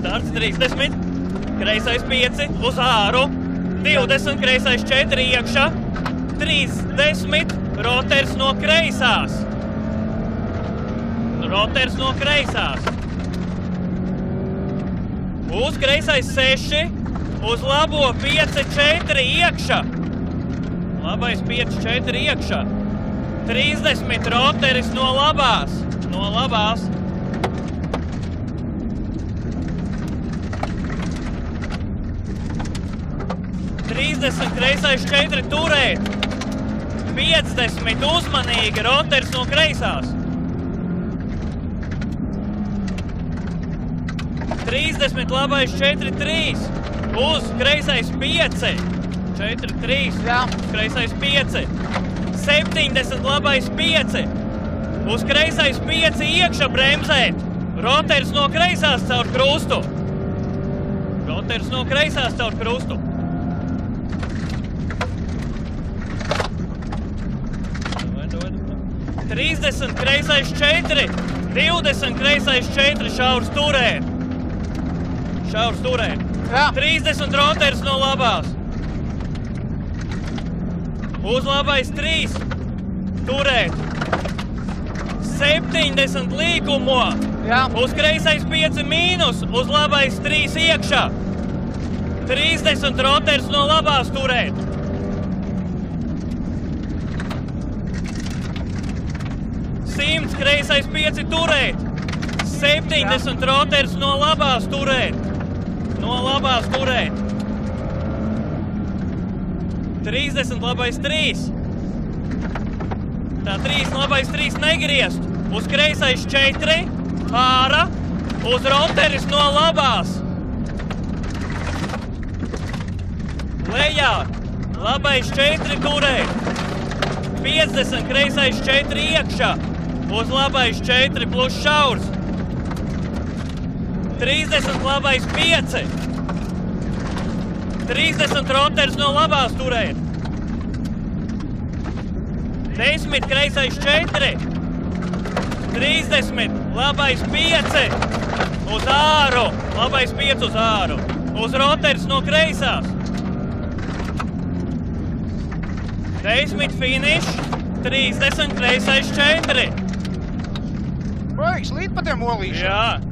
Starts 30, kreisais 5 uz āru, 20, kreisais 4 iekšā, 30, roters no kreisās. Roters no kreisās. Uz kreisais 6, uz labo 5, 4 iekšā. Labais 5, 4 iekšā. 30, roteris no labās. No labās. 30, kreisais 4, turēt. 50, uzmanīgi, roters no kreisās. 30, labais 4, 3. Uz kreisais 5. 4, 3. Jā. Kreisais 5. 70, labais 5. Uz kreisais 5 iekšā bremzēt. Roters no kreisās caur krustu. Roters no kreisās caur krustu. 30, kreisais 4. 20, kreisais 4. Šaurs turēt. Šaurs turēt. Jā. 30, roters no labās. Uz labais 3. Turēt. 70 līkumo. Jā. Uz kreisais 5 mīnus. Uz labais 3 iekšā. 30, roters no labās turēt. 100, kreisais 5 turēt. 70, roters no labās turēt. No labās turēt. 30, labais 3. Tā 3, labais 3 negriezt. Uz kreisais 4, ārā, uz roteris no labās. Lejā, labais 4 turēt. 50, kreisais 4 iekšā. Uz labais 4 plus šaurs. 30, labais 5. 30, roters no labās turēt. 10, kreisais 4. 30, labais 5. Uz āru. Labais 5 uz āru. Uz roters no kreisās. 10, finish. 30, kreisais 4. Baigs, līdz pa tiem olīšiem. Jā.